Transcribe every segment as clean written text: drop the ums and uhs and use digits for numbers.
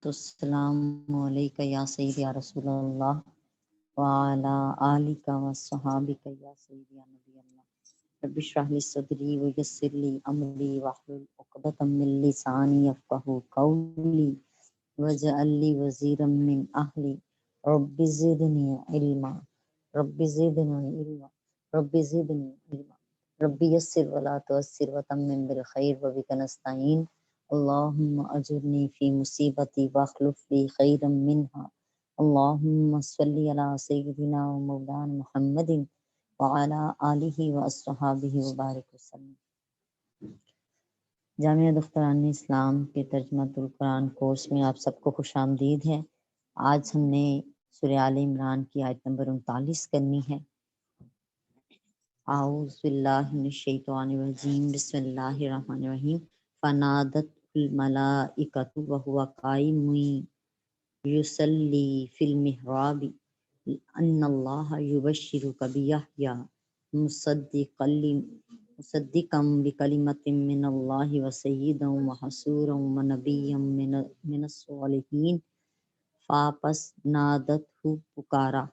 السلام علیکم یا سید یا رسول اللہ وعلی آلک و صحابک یا سید یا نبی اللہ رب اشرح لی صدری ویسر لی امری واحلل عقدۃ من لسانی یفقہوا قولی واجعل لی وزیرا من اہلی رب زدنی علما رب زدنی علما رب زدنی علما رب یسر ولا تعسر وتمم بالخیر وبک نستعین اللہم اجرنی فی مصیبتی واخلف لی خیرا منہا اللہم صلی علی سیدنا و مولانا محمد وعلی آلہ و اصحابہ وبارک وسلم۔ جامعہ دختران اسلام کے ترجمہ القرآن کورس میں آپ سب کو خوش آمدید ہے۔ آج ہم نے سورہ آل عمران کی آیت نمبر 39 کرنی ہے۔ اعوذ باللہ من الشیطان الرجیم بسم اللہ الرحمن الرحیم فنادت الملائکۃ وہو قائم یصلی فی المحراب ان اللہ یبشرک بیحییٰ مصدقا بکلمۃ من اللہ وسیدا وحصورا ونبیا من الصالحین فاپس نادتہ پکارا،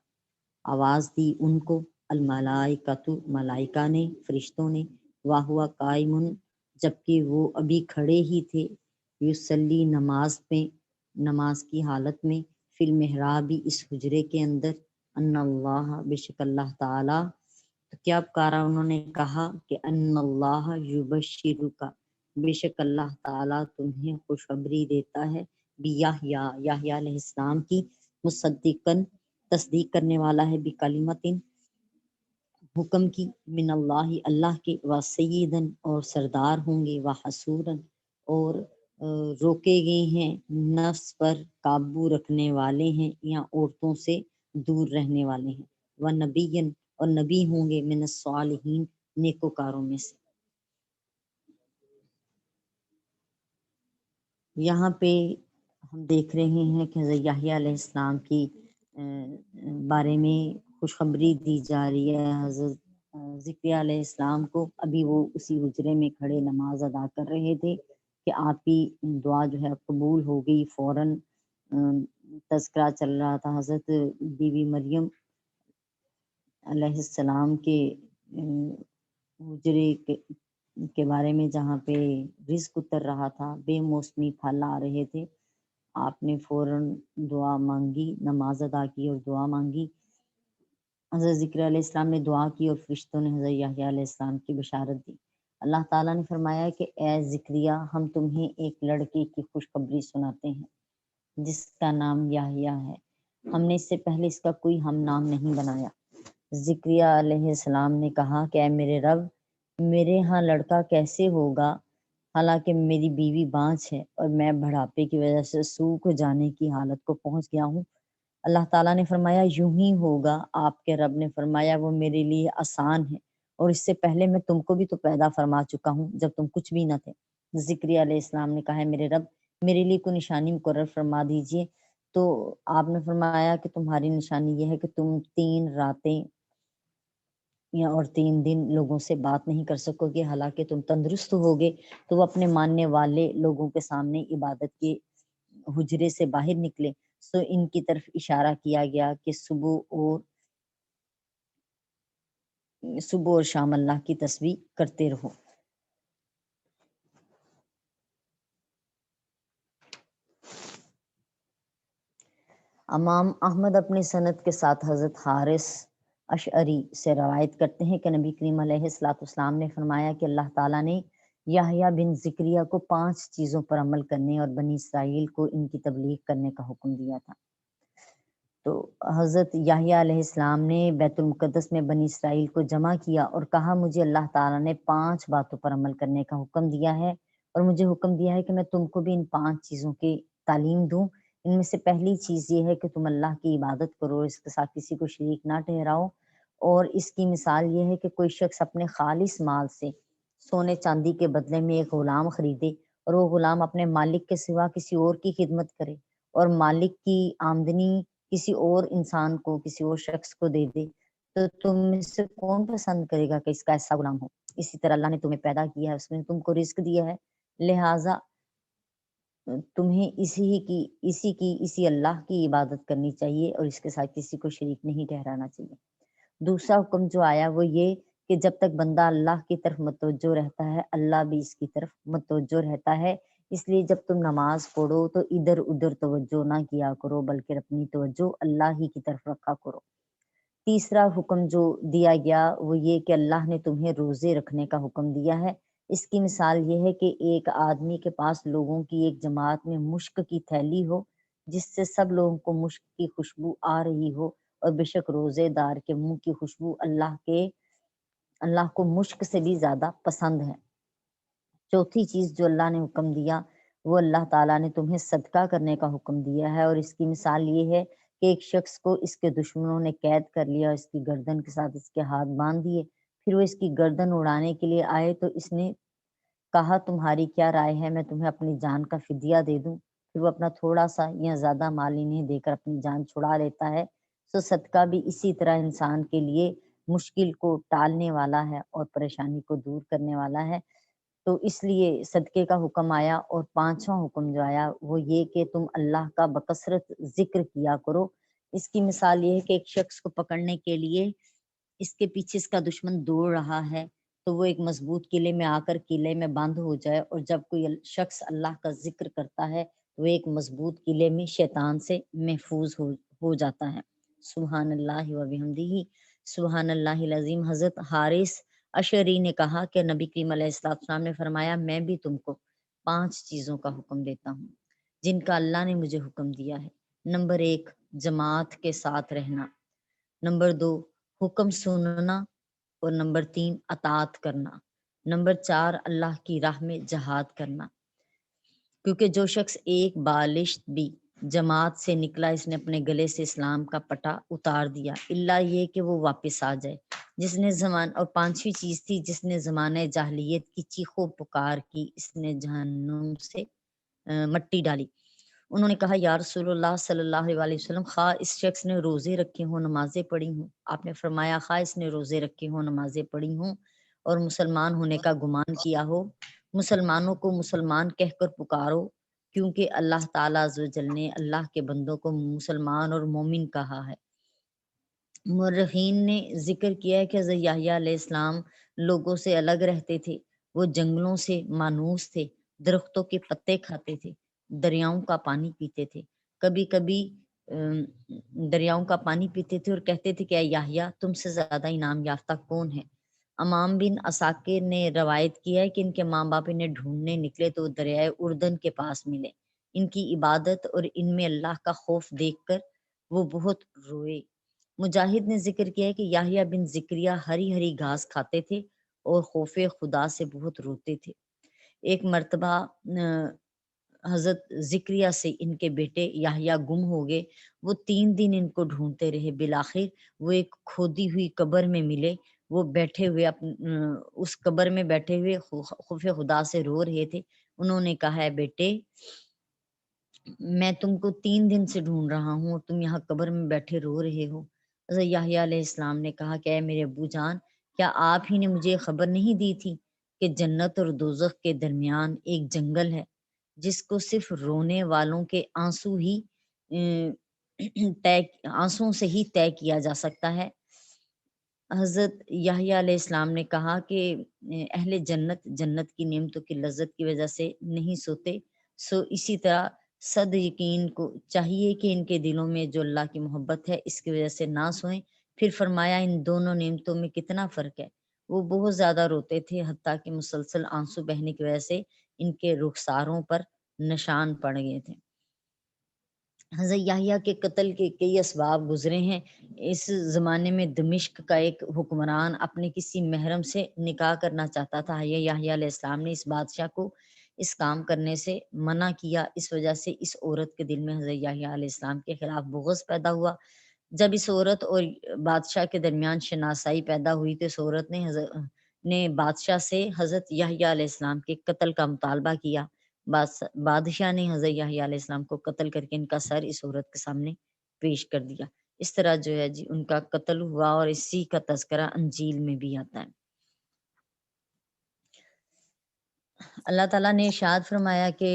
آواز دی ان کو، الملائکۃ ملائکہ نے، فرشتوں نے، وہو قائم جبکہ وہ ابھی کھڑے ہی تھے، یصلی نماز کی حالت میں، فی المحراب اس حجرے کے اندر، ان اللہ بے شک اللہ تعالی، تو کیا پکارا انہوں نے، کہا کہ ان اللہ یبشرک بے شک اللہ تعالی تمہیں خوشخبری دیتا ہے، بیحییٰ یحییٰ علیہ السلام کی، مصدقاً تصدیق کرنے والا ہے، بکلمۃ حکم کی، من اللہ اللہ کے، وسیداً اور سردار ہوں گے، وحصوراً اور روکے گئے ہیں، نفس پر قابو رکھنے والے ہیں یا عورتوں سے دور رہنے والے ہیں، ونبیًا اور نبی ہوں گے، من الصالحین نیکوکاروں میں سے۔ یہاں پہ ہم دیکھ رہے ہیں کہ حضرت یحییٰ علیہ السلام کی بارے میں خوشخبری دی جا رہی ہے۔ حضرت زکریا علیہ السلام کو ابھی وہ اسی حجرے میں کھڑے نماز ادا کر رہے تھے کہ آپ کی دعا جو ہے قبول ہو گئی۔ فوراً تذکرہ چل رہا تھا حضرت بی بی مریم علیہ السلام کے حجرے کے بارے میں، جہاں پہ رزق اتر رہا تھا، بے موسمی پھل آ رہے تھے۔ آپ نے فوراً دعا مانگی، نماز ادا کی اور دعا مانگی۔ حضرت ذکر علیہ السلام نے دعا کی اور فرشتوں نے حضرت یحییٰ علیہ السلام کی بشارت دی۔ اللہ تعالیٰ نے فرمایا کہ اے ذکریہ، ہم تمہیں ایک لڑکے کی خوشخبری سناتے ہیں جس کا نام یحییٰ ہے۔ ہم نے اس سے پہلے اس کا کوئی ہم نام نہیں بنایا۔ ذکریہ علیہ السلام نے کہا کہ اے میرے رب، میرے ہاں لڑکا کیسے ہوگا حالانکہ میری بیوی بانجھ ہے اور میں بڑھاپے کی وجہ سے سوکھ جانے کی حالت کو پہنچ گیا ہوں۔ اللہ تعالیٰ نے فرمایا یوں ہی ہوگا۔ آپ کے رب نے فرمایا وہ میرے لیے آسان ہے، اور اس سے پہلے میں تم کو بھی تو پیدا فرما چکا ہوں جب تم کچھ بھی نہ تھے۔ ذکریہ علیہ السلام نے کہا ہے میرے رب، میرے لیے کوئی نشانی مقرر فرما دیجئے۔ تو آپ نے فرمایا کہ تمہاری نشانی یہ ہے کہ تم 3 راتیں یا اور 3 دن لوگوں سے بات نہیں کر سکو گے، حالانکہ تم تندرست ہوگے۔ تو وہ اپنے ماننے والے لوگوں کے سامنے عبادت کے حجرے سے باہر نکلے، سو ان کی طرف اشارہ کیا گیا کہ صبح اور شام اللہ کی تسبیح کرتے رہو۔ امام احمد اپنی سند کے ساتھ حضرت حارث اشعری سے روایت کرتے ہیں کہ نبی کریم علیہ الصلوۃ والسلام نے فرمایا کہ اللہ تعالیٰ نے یحییٰ بن زکریا کو 5 چیزوں پر عمل کرنے اور بنی اسرائیل کو ان کی تبلیغ کرنے کا حکم دیا تھا۔ تو حضرت یحییٰ علیہ السلام نے بیت المقدس میں بنی اسرائیل کو جمع کیا اور کہا مجھے اللہ تعالیٰ نے 5 باتوں پر عمل کرنے کا حکم دیا ہے، اور مجھے حکم دیا ہے کہ میں تم کو بھی ان 5 چیزوں کی تعلیم دوں۔ ان میں سے پہلی چیز یہ ہے کہ تم اللہ کی عبادت کرو، اس کے ساتھ کسی کو شریک نہ ٹھہراؤ، اور اس کی مثال یہ ہے کہ کوئی شخص اپنے خالص مال سے سونے چاندی کے بدلے میں ایک غلام خریدے اور وہ غلام اپنے مالک کے سوا کسی اور کی خدمت کرے، اور مالک کی آمدنی کسی اور انسان کو، کسی اور شخص کو دے دے، تو تم میں سے کون پسند کرے گا کہ اس کا ایسا غلام ہو؟ اسی طرح اللہ نے تمہیں پیدا کیا ہے، اس نے تم کو رزق دیا ہے، لہٰذا تمہیں اسی اللہ کی عبادت کرنی چاہیے اور اس کے ساتھ کسی کو شریک نہیں ٹھہرانا چاہیے۔ دوسرا حکم جو آیا وہ یہ کہ جب تک بندہ اللہ کی طرف متوجہ رہتا ہے اللہ بھی اس کی طرف متوجہ رہتا ہے، اس لیے جب تم نماز پڑھو تو ادھر ادھر توجہ نہ کیا کرو بلکہ اپنی توجہ اللہ ہی کی طرف رکھا کرو۔ تیسرا حکم جو دیا گیا وہ یہ کہ اللہ نے تمہیں روزے رکھنے کا حکم دیا ہے۔ اس کی مثال یہ ہے کہ ایک آدمی کے پاس لوگوں کی ایک جماعت میں مشک کی تھیلی ہو جس سے سب لوگوں کو مشک کی خوشبو آ رہی ہو، اور بے شک روزے دار کے منہ کی خوشبو اللہ کو مشک سے بھی زیادہ پسند ہے۔ چوتھی چیز جو اللہ نے حکم دیا وہ اللہ تعالیٰ نے تمہیں صدقہ کرنے کا حکم دیا ہے، اور اس کی مثال یہ ہے کہ ایک شخص کو اس کے دشمنوں نے قید کر لیا، اس کی گردن کے ساتھ اس کے ہاتھ باندھ دیے، پھر وہ اس کی گردن اڑانے کے لیے آئے تو اس نے کہا تمہاری کیا رائے ہے میں تمہیں اپنی جان کا فدیہ دے دوں؟ پھر وہ اپنا تھوڑا سا یا زیادہ مال انہیں دے کر اپنی جان چھڑا لیتا ہے۔ سو صدقہ بھی اسی طرح انسان کے لیے مشکل کو ٹالنے والا ہے اور پریشانی کو دور کرنے والا ہے، تو اس لیے صدقے کا حکم آیا۔ اور پانچواں حکم جو آیا وہ یہ کہ تم اللہ کا بکثرت ذکر کیا کرو۔ اس کی مثال یہ ہے کہ ایک شخص کو پکڑنے کے لیے اس کے پیچھے اس کا دشمن دوڑ رہا ہے تو وہ ایک مضبوط قلعے میں آ کر قلعے میں بند ہو جائے، اور جب کوئی شخص اللہ کا ذکر کرتا ہے تو وہ ایک مضبوط قلعے میں شیطان سے محفوظ ہو جاتا ہے۔ سبحان اللہ و بحمدہ سبحان اللہ العظیم۔ حضرت حارث اشعری نے کہا کہ نبی کریم علیہ السلام نے فرمایا میں بھی تم کو 5 چیزوں کا حکم دیتا ہوں جن کا اللہ نے مجھے حکم دیا ہے۔ نمبر 1 جماعت کے ساتھ رہنا، نمبر 2 حکم سننا، اور نمبر 3 اطاعت کرنا، نمبر 4 اللہ کی راہ میں جہاد کرنا۔ کیونکہ جو شخص ایک بالشت بھی جماعت سے نکلا اس نے اپنے گلے سے اسلام کا پٹا اتار دیا، الا یہ کہ وہ واپس آ جائے۔ جس نے اور 5ویں چیز تھی جس نے زمانہ جاہلیت کی چیخ و پکار کی اس نے جہنم سے مٹی ڈالی۔ انہوں نے کہا یا رسول اللہ صلی اللہ علیہ وسلم، خواہ اس شخص نے روزے رکھے ہوں نمازیں پڑھی ہوں۔ آپ نے فرمایا خواہ اس نے روزے رکھے ہوں نمازیں پڑھی ہوں اور مسلمان ہونے کا گمان کیا ہو، مسلمانوں کو مسلمان کہہ کر پکارو، کیونکہ اللہ تعالیٰ عز و جل نے اللہ کے بندوں کو مسلمان اور مومن کہا ہے۔ مورخین نے ذکر کیا ہے کہ حضرت یحییٰ علیہ السلام لوگوں سے الگ رہتے تھے، وہ جنگلوں سے مانوس تھے، درختوں کے پتے کھاتے تھے، دریاؤں کا پانی پیتے تھے۔ کبھی کبھی دریاؤں کا پانی پیتے تھے اور کہتے تھے کہ اے یحییٰ تم سے زیادہ انعام یافتہ کون ہے؟ امام بن عساکر نے روایت کیا ہے کہ ان کے ماں باپ انہیں ڈھونڈنے نکلے تو وہ دریائے اردن کے پاس ملے۔ ان کی عبادت اور ان میں اللہ کا خوف دیکھ کر وہ بہت روئے۔ مجاہد نے ذکر کیا ہے کہ یحییٰ بن زکریا ہری ہری گھاس کھاتے تھے اور خوف خدا سے بہت روتے تھے۔ ایک مرتبہ حضرت زکریا سے ان کے بیٹے یحییٰ گم ہو گئے، وہ 3 دن ان کو ڈھونڈتے رہے، بالآخر وہ ایک کھودی ہوئی قبر میں ملے، وہ بیٹھے ہوئے اس قبر میں بیٹھے ہوئے خوف خدا سے رو رہے تھے۔ انہوں نے کہا ہے بیٹے میں تم کو 3 دن سے ڈھونڈ رہا ہوں اور تم یہاں قبر میں بیٹھے رو رہے ہو۔ حضرت یحییٰ علیہ السلام نے کہا کہ اے میرے ابو جان، کیا آپ ہی نے مجھے خبر نہیں دی تھی کہ جنت اور دوزخ کے درمیان ایک جنگل ہے جس کو صرف رونے والوں کے آنسوں سے ہی طے کیا جا سکتا ہے۔ حضرت یحییٰ علیہ السلام نے کہا کہ اہل جنت کی نعمتوں کی لذت کی وجہ سے نہیں سوتے، سو اسی طرح صد یقین کو چاہیے کہ ان کے دلوں میں جو اللہ کی محبت ہے اس کی وجہ سے نہ سوئیں۔ پھر فرمایا ان دونوں نعمتوں میں کتنا فرق ہے۔ وہ بہت زیادہ روتے تھے حتیٰ کہ مسلسل آنسو بہنے کی وجہ سے ان کے رخساروں پر نشان پڑ گئے تھے۔ حضرت یحییٰ کے قتل کے کئی اسباب گزرے ہیں۔ اس زمانے میں دمشق کا ایک حکمران اپنے کسی محرم سے نکاح کرنا چاہتا تھا۔ یحییٰ علیہ السلام نے اس بادشاہ کو اس کام کرنے سے منع کیا، اس وجہ سے اس عورت کے دل میں حضرت یحییٰ علیہ السلام کے خلاف بغض پیدا ہوا۔ جب اس عورت اور بادشاہ کے درمیان شناسائی پیدا ہوئی تو اس عورت نے بادشاہ سے حضرت یحییٰ علیہ السلام کے قتل کا مطالبہ کیا۔ بادشاہ نے حضرت یحییٰ علیہ السلام کو قتل کر کے ان کا سر اس عورت کے سامنے پیش کر دیا۔ اس طرح جو ہے جی ان کا قتل ہوا اور اسی کا تذکرہ انجیل میں بھی آتا ہے۔ اللہ تعالیٰ نے ارشاد فرمایا کہ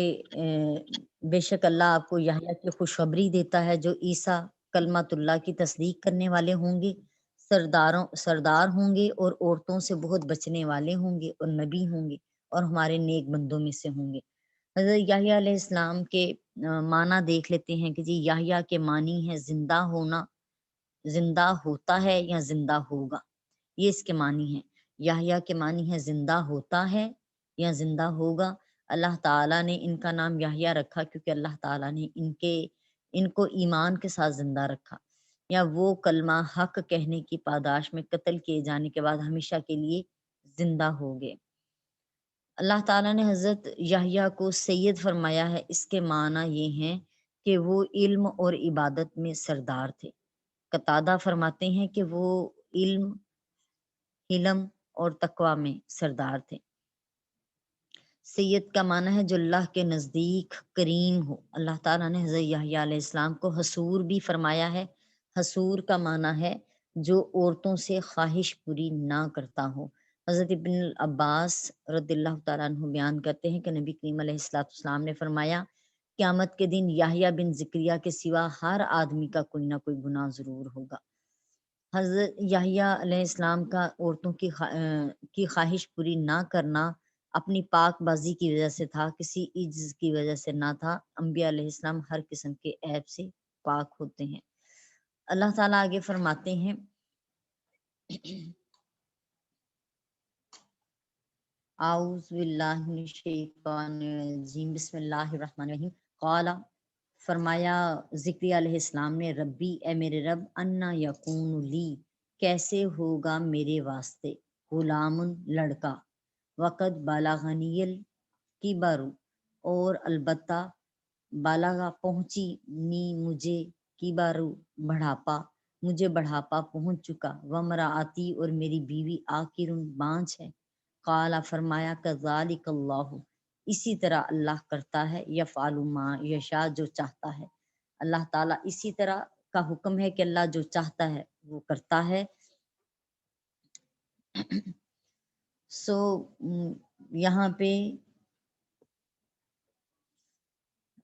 بے شک اللہ آپ کو یحییٰ کی خوشخبری دیتا ہے جو عیسیٰ کلمت اللہ کی تصدیق کرنے والے ہوں گے، سردار ہوں گے اور عورتوں سے بہت بچنے والے ہوں گے اور نبی ہوں گے اور ہمارے نیک بندوں میں سے ہوں گے۔ حضرت یحییٰ علیہ السلام کے معنی دیکھ لیتے ہیں کہ جی یحییٰ کے معنی ہے زندہ ہونا، زندہ ہوتا ہے یا زندہ ہوگا، یہ اس کے معنی ہیں۔ یحییٰ کے معنی ہے زندہ ہوتا ہے یا زندہ ہوگا۔ اللہ تعالیٰ نے ان کا نام یحییٰ رکھا کیونکہ اللہ تعالیٰ نے ان کو ایمان کے ساتھ زندہ رکھا، یا وہ کلمہ حق کہنے کی پاداش میں قتل کیے جانے کے بعد ہمیشہ کے لیے زندہ ہو گئے۔ اللہ تعالیٰ نے حضرت یحییٰ کو سید فرمایا ہے، اس کے معنی یہ ہیں کہ وہ علم اور عبادت میں سردار تھے۔ قتادہ فرماتے ہیں کہ وہ علم، حلم اور تقوی میں سردار تھے۔ سید کا معنی ہے جو اللہ کے نزدیک کریم ہو۔ اللہ تعالیٰ نے حضرت یحییٰ علیہ السلام کو حسور بھی فرمایا ہے۔ حسور کا معنی ہے جو عورتوں سے خواہش پوری نہ کرتا ہو۔ حضرت ابن عباس رضی اللہ تعالیٰ عنہ بیان کرتے ہیں کہ نبی کریم علیہ السلام نے فرمایا قیامت کے دن یحییٰ بن زکریا کے سوا ہر آدمی کا کوئی نہ کوئی گناہ ضرور ہوگا۔ حضرت یحییٰ علیہ السلام کا عورتوں کی خواہش پوری نہ کرنا اپنی پاک بازی کی وجہ سے تھا، کسی عجز کی وجہ سے نہ تھا۔ انبیاء علیہ السلام ہر قسم کے عیب سے پاک ہوتے ہیں۔ اللہ تعالیٰ آگے فرماتے ہیں اعوذ باللہ من الشیطان الرجیم بسم اللہ الرحمن الرحیم۔ قال، فرمایا زکریا علیہ السلام نے، ربی اے میرے رب، انا یکون لی، کیسے ہوگا میرے واسطے، غلام لڑکا، وقت بالغنی الکبر، اور البتہ بالغا پہنچی، نی مجھے، کبر بڑھاپا، مجھے بڑھاپا پہنچ چکا، وامرأتی اور میری بیوی عاقر بانجھ ہے۔ قال، فرمایا کذالک اللہ، اسی طرح اللہ کرتا ہے، یفعل ما یشاء، جو چاہتا ہے۔ اللہ تعالیٰ اسی طرح کا حکم ہے کہ اللہ جو چاہتا ہے وہ کرتا ہے۔ سو یہاں پہ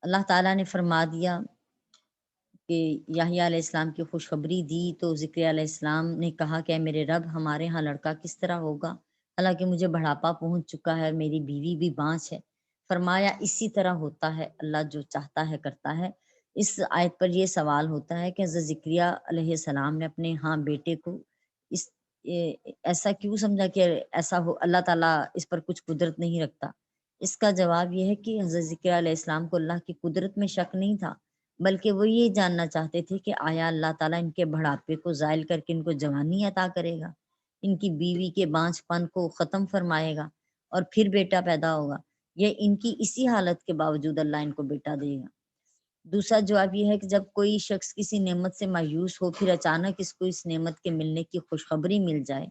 اللہ تعالیٰ نے فرما دیا کہ یحییٰ علیہ السلام کی خوشخبری دی تو زکریا علیہ السلام نے کہا کہ اے میرے رب، ہمارے ہاں لڑکا کس طرح ہوگا، حالانکہ مجھے بڑھاپا پہنچ چکا ہے، میری بیوی بھی بانجھ ہے۔ فرمایا اسی طرح ہوتا ہے، اللہ جو چاہتا ہے کرتا ہے۔ اس آیت پر یہ سوال ہوتا ہے کہ حضرت زکریا علیہ السلام نے اپنے ہاں بیٹے کو اس ایسا کیوں سمجھا کہ ایسا ہو، اللہ تعالیٰ اس پر کچھ قدرت نہیں رکھتا؟ اس کا جواب یہ ہے کہ حضرت زکریا علیہ السلام کو اللہ کی قدرت میں شک نہیں تھا، بلکہ وہ یہ جاننا چاہتے تھے کہ آیا اللہ تعالیٰ ان کے بڑھاپے کو زائل کر کے ان کو جوانی عطا کرے گا، ان کی بیوی کے بانجھ پن کو ختم فرمائے گا اور پھر بیٹا پیدا ہوگا، یہ ان کی اسی حالت کے باوجود اللہ ان کو بیٹا دے گا۔ دوسرا جواب یہ ہے کہ جب کوئی شخص کسی نعمت سے مایوس ہو، پھر اچانک اس کو اس نعمت کے ملنے کی خوشخبری مل جائے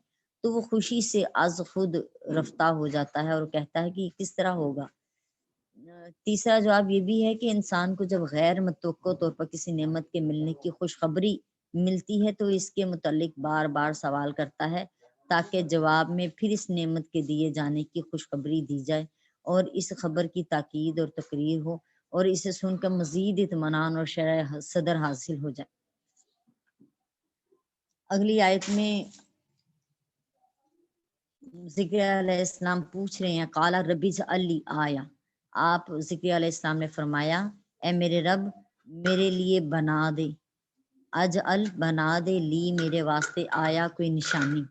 تو وہ خوشی سے از خود رفتہ ہو جاتا ہے اور کہتا ہے کہ یہ کس طرح ہوگا۔ تیسرا جواب یہ بھی ہے کہ انسان کو جب غیر متوقع طور پر کسی نعمت کے ملنے کی خوشخبری ملتی ہے تو اس کے متعلق بار بار سوال کرتا ہے تاکہ جواب میں پھر اس نعمت کے دیے جانے کی خوشخبری دی جائے اور اس خبر کی تاکید اور تقریر ہو اور اسے سن کر مزید اطمینان اور شرح صدر حاصل ہو جائے۔ اگلی آیت میں زکریا علیہ السلام پوچھ رہے ہیں، قال ربی اجعل لی آیا، آپ زکریا علیہ السلام نے فرمایا اے میرے رب میرے لیے بنا دے، اجعل بنا دے، لی میرے واسطے، آیا کوئی نشانی۔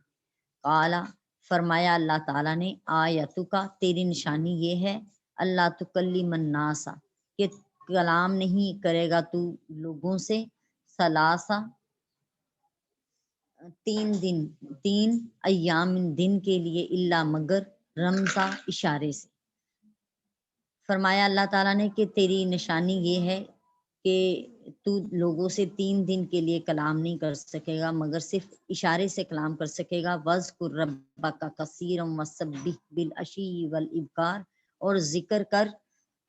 قال فرمایا اللہ تعالیٰ نے، آیتو کا تیری نشانی یہ ہے، اللہ تکلم الناس کہ کلام نہیں کرے گا تو لوگوں سے، ثلاثہ 3 ایام دن کے لیے، الا مگر، رمزہ اشارے سے۔ فرمایا اللہ تعالیٰ نے کہ تیری نشانی یہ ہے کہ تو لوگوں سے 3 دن کے لیے کلام نہیں کر سکے گا مگر صرف اشارے سے کلام کر سکے گا۔ وَاذْكُر رَبَّكَ كَثِيرًا وَسَبِّحْ بِالْعَشِيِّ وَالْإِبْكَارِ، اور ذکر کر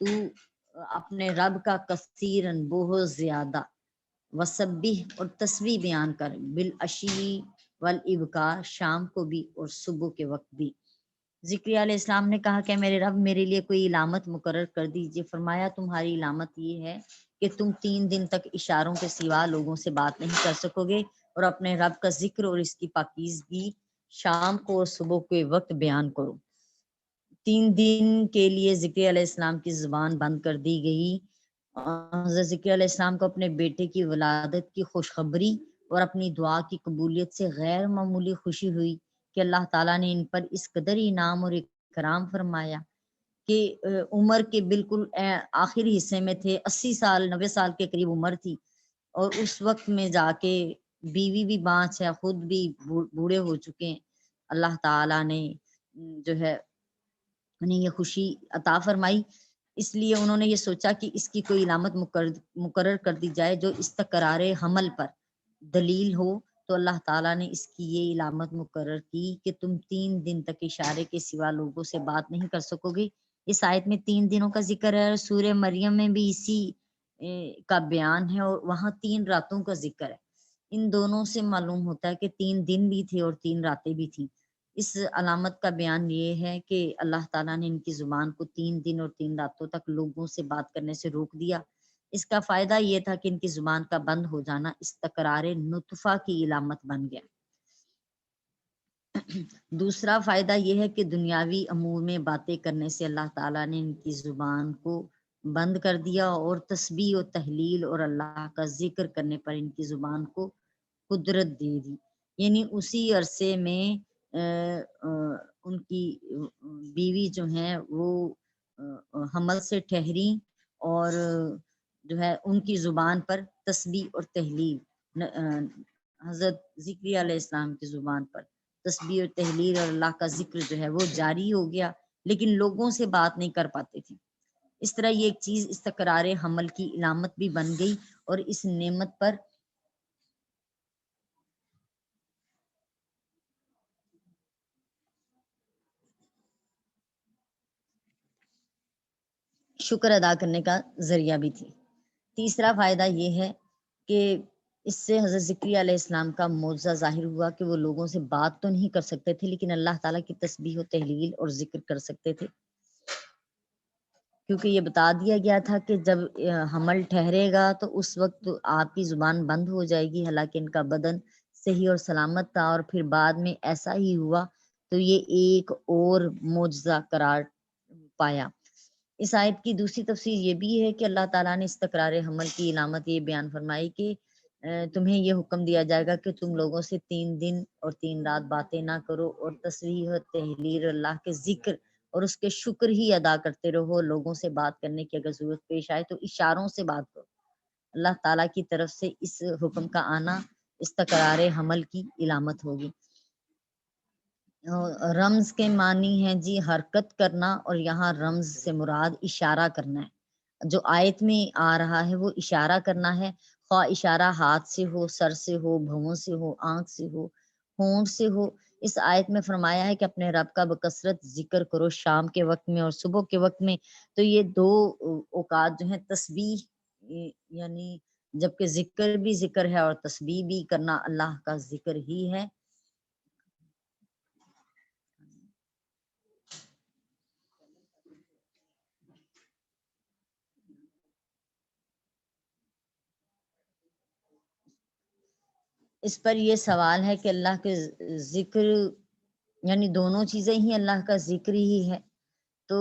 تو اپنے رب کا کثیرن بہت زیادہ، وسبح اور تسبیح بیان کر، بالعشی والابکار شام کو بھی اور صبح کے وقت بھی۔ ذکریہ علیہ السلام نے کہا کہ میرے رب میرے لیے کوئی علامت مقرر کر دیجیے۔ فرمایا تمہاری علامت یہ ہے کہ تم 3 دن تک اشاروں کے سوا لوگوں سے بات نہیں کر سکو گے، اور اپنے رب کا ذکر اور اس کی پاکیزگی شام کو اور صبح کے وقت بیان کرو۔ 3 دن کے لیے ذکر علیہ السلام کی زبان بند کر دی گئی۔ حضرت ذکر علیہ السلام کو اپنے بیٹے کی ولادت کی خوشخبری اور اپنی دعا کی قبولیت سے غیر معمولی خوشی ہوئی کہ اللہ تعالیٰ نے ان پر اس قدر انعام اور اکرام فرمایا کہ عمر کے بالکل آخری حصے میں تھے، 80 سال 90 سال کے قریب عمر تھی، اور اس وقت میں جا کے بیوی بھی بانچ ہے، خود بھی بوڑھے ہو چکے ہیں۔ اللہ تعالیٰ نے جو ہے انہیں یہ خوشی عطا فرمائی، اس لیے انہوں نے یہ سوچا کہ اس کی کوئی علامت مقرر کر دی جائے جو استقرار حمل پر دلیل ہو۔ تو اللہ تعالیٰ نے اس کی یہ علامت مقرر کی کہ تم 3 دن تک اشارے کے سوا لوگوں سے بات نہیں کر سکو گے۔ اس آیت میں 3 دنوں کا ذکر ہے، اور سورہ مریم میں بھی اسی کا بیان ہے، اور وہاں 3 راتوں کا ذکر ہے۔ ان دونوں سے معلوم ہوتا ہے کہ 3 دن بھی تھے اور 3 راتیں بھی تھیں۔ اس علامت کا بیان یہ ہے کہ اللہ تعالیٰ نے ان کی زبان کو 3 دن اور 3 راتوں تک لوگوں سے بات کرنے سے روک دیا۔ اس کا فائدہ یہ تھا کہ ان کی زبان کا بند ہو جانا استقرار نطفہ کی علامت بن گیا۔ دوسرا فائدہ یہ ہے کہ دنیاوی امور میں باتیں کرنے سے اللہ تعالیٰ نے ان کی زبان کو بند کر دیا، اور تسبیح و تحلیل اور اللہ کا ذکر کرنے پر ان کی زبان کو قدرت دے دی۔ یعنی اسی عرصے میں ان کی بیوی جو ہیں وہ حمل سے ٹھہری، اور جو ہے ان کی زبان پر تسبیح اور تحلیل، حضرت ذکری علیہ السلام کی زبان پر تسبیح اور تحلیل اور اللہ کا ذکر جو ہے وہ جاری ہو گیا، لیکن لوگوں سے بات نہیں کر پاتے تھے۔ اس طرح یہ ایک چیز استقرار حمل کی علامت بھی بن گئی، اور اس نعمت پر شکر ادا کرنے کا ذریعہ بھی تھی۔ تیسرا فائدہ یہ ہے کہ اس سے حضرت ذکری علیہ السلام کا معجزہ ظاہر ہوا کہ وہ لوگوں سے بات تو نہیں کر سکتے تھے، لیکن اللہ تعالیٰ کی تسبیح و تحلیل اور ذکر کر سکتے تھے، کیونکہ یہ بتا دیا گیا تھا کہ جب حمل ٹھہرے گا تو اس وقت آپ کی زبان بند ہو جائے گی۔ حالانکہ ان کا بدن صحیح اور سلامت تھا، اور پھر بعد میں ایسا ہی ہوا، تو یہ ایک اور معجزہ قرار پایا۔ اس آیت کی دوسری تفسیر یہ بھی ہے کہ اللہ تعالیٰ نے استقرار حمل کی علامت یہ بیان فرمائی کہ تمہیں یہ حکم دیا جائے گا کہ تم لوگوں سے 3 دن اور 3 رات باتیں نہ کرو، اور تسبیح و تحلیل اللہ کے ذکر اور اس کے شکر ہی ادا کرتے رہو۔ لوگوں سے بات کرنے کی اگر ضرورت پیش آئے تو اشاروں سے بات کرو۔ اللہ تعالیٰ کی طرف سے اس حکم کا آنا استقرار حمل کی علامت ہوگی۔ رمز کے معنی ہیں جی حرکت کرنا، اور یہاں رمز سے مراد اشارہ کرنا ہے۔ جو آیت میں آ رہا ہے وہ اشارہ کرنا ہے، خواہ اشارہ ہاتھ سے ہو، سر سے ہو، بھووں سے ہو، آنکھ سے ہو، ہونٹ سے ہو۔ اس آیت میں فرمایا ہے کہ اپنے رب کا بکثرت ذکر کرو شام کے وقت میں اور صبح کے وقت میں۔ تو یہ دو اوقات جو ہیں تسبیح، یعنی جبکہ ذکر بھی ذکر ہے اور تسبیح بھی کرنا اللہ کا ذکر ہی ہے۔ اس پر یہ سوال ہے کہ اللہ کے ذکر، یعنی دونوں چیزیں ہی اللہ کا ذکر ہی ہے، تو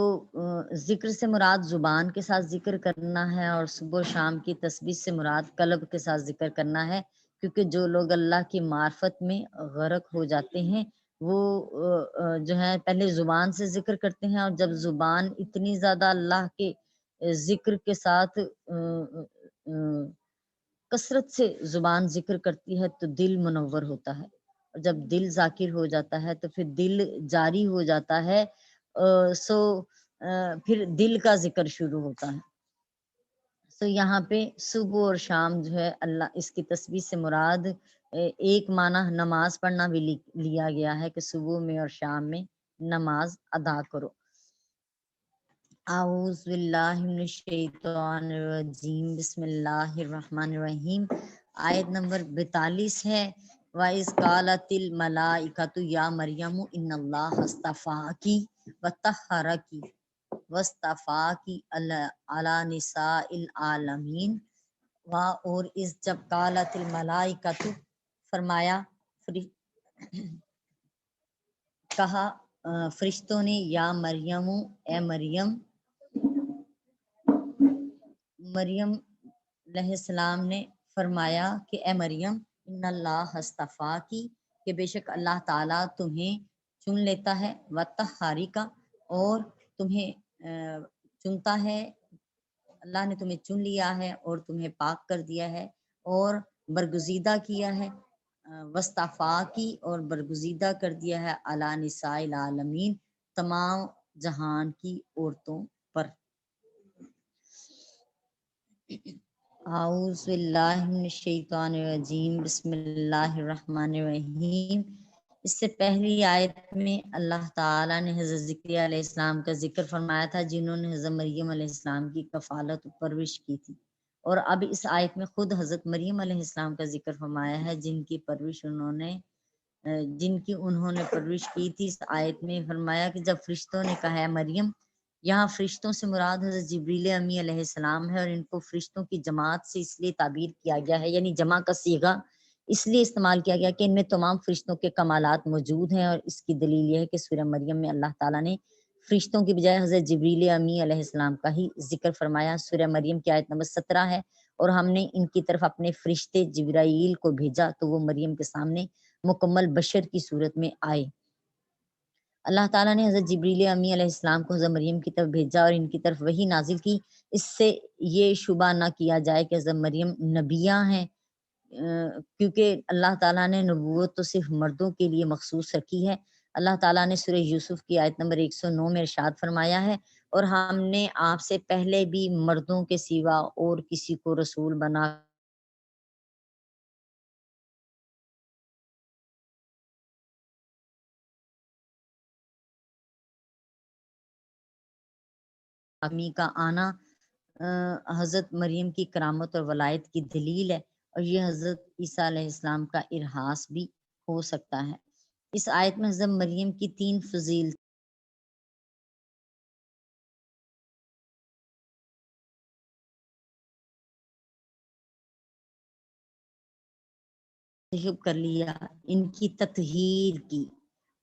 ذکر سے مراد زبان کے ساتھ ذکر کرنا ہے، اور صبح و شام کی تسبیح سے مراد قلب کے ساتھ ذکر کرنا ہے، کیونکہ جو لوگ اللہ کی معرفت میں غرق ہو جاتے ہیں وہ جو ہے پہلے زبان سے ذکر کرتے ہیں، اور جب زبان اتنی زیادہ اللہ کے ذکر کے ساتھ کثرت سے زبان ذکر کرتی ہے تو دل منور ہوتا ہے، اور جب دل ذاکر ہو جاتا ہے تو پھر دل جاری ہو جاتا ہے، پھر دل کا ذکر شروع ہوتا ہے۔ تو یہاں پہ صبح اور شام جو ہے اللہ اس کی تسبیح سے مراد ایک معنی نماز پڑھنا بھی لیا گیا ہے کہ صبح میں اور شام میں نماز ادا کرو۔ اعوذ باللہ من الشیطان الرجیم، بسم اللہ الرحمن الرحیم۔ آیت نمبر 42 ہے، وَإِذْ قَالَتِ الْمَلَائِكَةُ يَا مَرْيَمُ إِنَّ اللَّهَ اصْطَفَاكِ وَطَهَّرَكِ وَاصْطَفَاكِ عَلَى نِسَاءِ الْعَالَمِينَ اور اس جب قالت الملائکۃ فرمایا کہا فرشتوں نے یا مریم اے مریم علیہ السلام نے فرمایا کہ اے مریم ان اللہ اصطفاکی کہ بے شک اللہ تعالیٰ تمہیں چن لیتا ہے وطہاری کا اور تمہیں چنتا ہے، اللہ نے تمہیں چن لیا ہے اور تمہیں پاک کر دیا ہے اور برگزیدہ کیا ہے، وصطفاکی اور برگزیدہ کر دیا ہے علی نساء العالمین تمام جہان کی عورتوں پر۔ اعوذ باللہ من الشیطان الرجیم بسم اللہ الرحمن الرحیم۔ اس سے پہلی آیت میں اللہ تعالیٰ نے حضرت زکریا علیہ السلام کا ذکر فرمایا تھا جنہوں نے حضرت مریم علیہ السلام کی کفالت و پرورش کی تھی، اور اب اس آیت میں خود حضرت مریم علیہ السلام کا ذکر فرمایا ہے جن کی انہوں نے پرورش کی تھی۔ اس آیت میں فرمایا کہ جب فرشتوں نے کہا ہے مریم، یہاں فرشتوں سے مراد حضرت جبریل امی علیہ السلام ہے، اور ان کو فرشتوں کی جماعت سے اس لیے تعبیر کیا گیا ہے، یعنی جمع کا صیغہ اس لیے استعمال کیا گیا کہ ان میں تمام فرشتوں کے کمالات موجود ہیں، اور اس کی دلیل یہ ہے کہ سورہ مریم میں اللہ تعالیٰ نے فرشتوں کی بجائے حضرت جبریل امی علیہ السلام کا ہی ذکر فرمایا۔ سورہ مریم کی آیت نمبر 17 ہے، اور ہم نے ان کی طرف اپنے فرشتے جبرائیل کو بھیجا تو وہ مریم کے سامنے مکمل بشر کی صورت میں آئے۔ اللہ تعالیٰ نے حضرت جبریل امی علیہ السلام کو حضرت مریم کی طرف بھیجا اور ان کی طرف وحی نازل کی، اس سے یہ شبہ نہ کیا جائے کہ حضرت مریم نبیہ ہیں، کیونکہ اللہ تعالیٰ نے نبوت تو صرف مردوں کے لیے مخصوص رکھی ہے۔ اللہ تعالیٰ نے سورہ یوسف کی آیت نمبر 109 میں ارشاد فرمایا ہے، اور ہم نے آپ سے پہلے بھی مردوں کے سوا اور کسی کو رسول بنا امی کا آنا حضرت مریم کی کرامت اور ولایت کی دلیل ہے، اور یہ حضرت عیسیٰ علیہ السلام کا ارہاس بھی ہو سکتا ہے۔ اس آیت میں حضرت مریم کی 3 فضیلتیں کر لیا، ان کی تطہیر کی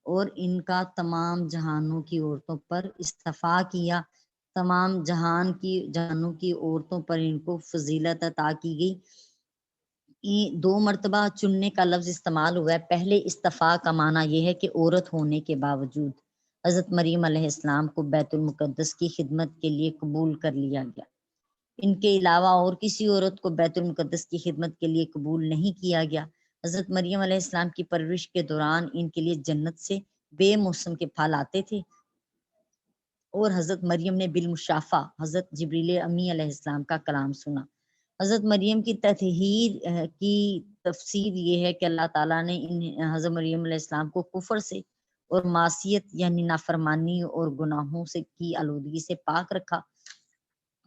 اور ان کا تمام جہانوں کی عورتوں پر استفا کیا، تمام جہانوں کی عورتوں پر ان کو فضیلت عطا کی گئی۔ 2 مرتبہ چننے کا لفظ استعمال ہوا ہے۔ پہلے استفا کا معنی یہ ہے کہ عورت ہونے کے باوجود حضرت مریم علیہ السلام کو بیت المقدس کی خدمت کے لیے قبول کر لیا گیا، ان کے علاوہ اور کسی عورت کو بیت المقدس کی خدمت کے لیے قبول نہیں کیا گیا۔ حضرت مریم علیہ السلام کی پرورش کے دوران ان کے لیے جنت سے بے موسم کے پھل آتے تھے، اور حضرت مریم نے بالمشافہ حضرت جبریل امی علیہ السلام کا کلام سنا۔ حضرت مریم کی تطہیر کی تفسیر یہ ہے کہ اللہ تعالیٰ نے حضرت مریم علیہ السلام کو کفر سے اور معصیت یعنی نافرمانی اور گناہوں سے کی آلودگی سے پاک رکھا،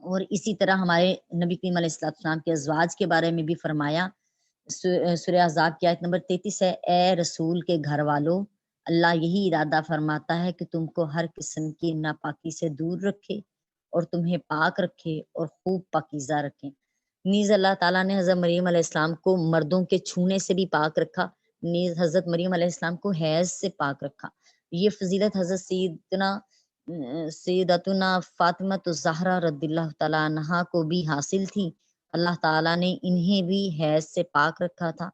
اور اسی طرح ہمارے نبی کریم علیہ السلام کے ازواج کے بارے میں بھی فرمایا۔ سورہ احزاب کی آیت نمبر 33 ہے، اے رسول کے گھر والوں، اللہ یہی ارادہ فرماتا ہے کہ تم کو ہر قسم کی ناپاکی سے دور رکھے اور تمہیں پاک رکھے اور خوب پاکیزہ رکھے۔ نیز اللہ تعالیٰ نے حضرت مریم علیہ السلام کو مردوں کے چھونے سے بھی پاک رکھا، نیز حضرت مریم علیہ السلام کو حیض سے پاک رکھا۔ یہ فضیلت حضرت سیدتنا فاطمہ الزہرا رضی اللہ تعالیٰ عنہا کو بھی حاصل تھی، اللہ تعالیٰ نے انہیں بھی حیض سے پاک رکھا تھا۔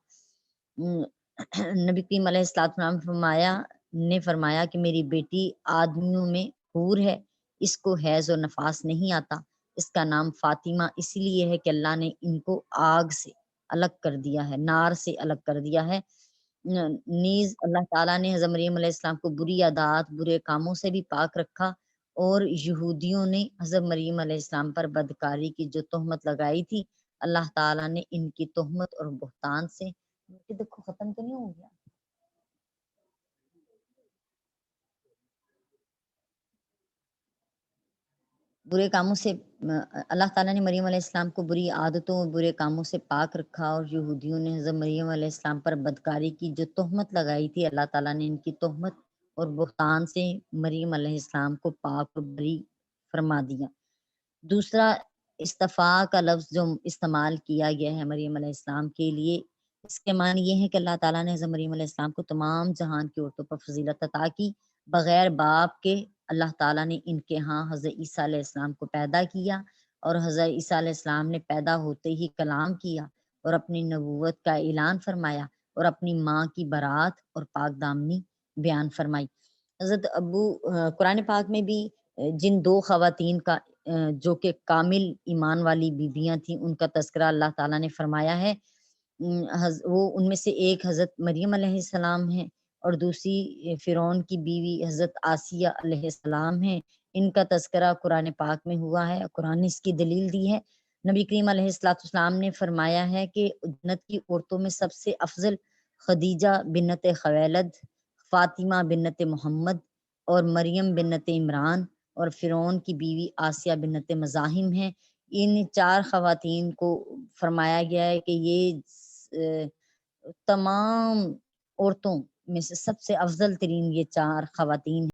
نبی کریم علیہ السلام نے فرمایا کہ میری بیٹی آدمیوں میں حور ہے، اس کو حیض اور نفاس نہیں آتا، اس کا نام فاطمہ اس لیے ہے کہ اللہ نے ان کو آگ سے الگ کر دیا ہے، نار سے الگ کر دیا ہے۔ نیز اللہ تعالیٰ نے حضرت مریم علیہ السلام کو بری عادات برے کاموں سے بھی پاک رکھا، اور یہودیوں نے حضرت مریم علیہ السلام پر بدکاری کی جو تہمت لگائی تھی، اللہ تعالیٰ نے ان کی تہمت اور بہتان سے دیکھو ختم تو نہیں ہو گیا، برے کاموں سے اللہ تعالیٰ نے مریم علیہ السلام کو بری عادتوں اور برے کاموں سے پاک رکھا، اور یہودیوں نے حضرت مریم علیہ السلام پر بدکاری کی جو تہمت لگائی تھی، اللہ تعالیٰ نے ان کی تہمت اور بہتان سے مریم علیہ السلام کو پاک اور بری فرما دیا۔ دوسرا، استفاء کا لفظ جو استعمال کیا گیا ہے مریم علیہ السلام کے لیے، اس کے معنی یہ ہے کہ اللہ تعالیٰ نے حضرت مریم علیہ السلام کو تمام جہان کی عورتوں پر فضیلت عطا کی، بغیر باپ کے اللہ تعالیٰ نے ان کے ہاں حضرت عیسیٰ علیہ السلام کو پیدا کیا، اور حضرت عیسیٰ علیہ السلام نے پیدا ہوتے ہی کلام کیا اور اپنی نبوت کا اعلان فرمایا اور اپنی ماں کی برات اور پاک دامنی بیان فرمائی۔ حضرت قرآن پاک میں بھی جن دو خواتین کا جو کہ کامل ایمان والی بیویاں تھیں، ان کا تذکرہ اللہ تعالیٰ نے فرمایا ہے۔ وہ ان میں سے ایک حضرت مریم علیہ السلام ہیں، اور دوسری فرعون کی بیوی حضرت آسیہ علیہ السلام ہیں۔ ان کا تذکرہ قرآن پاک میں ہوا ہے، قرآن نے اس کی دلیل دی ہے۔ نبی کریم علیہ السلام نے فرمایا ہے کہ جنت کی عورتوں میں سب سے افضل خدیجہ بنت خویلد، فاطمہ بنت محمد اور مریم بنت عمران اور فرعون کی بیوی آسیہ بنت مزاحم ہیں۔ ان چار خواتین کو فرمایا گیا ہے کہ یہ تمام عورتوں میں سے سب سے افضل ترین یہ چار خواتین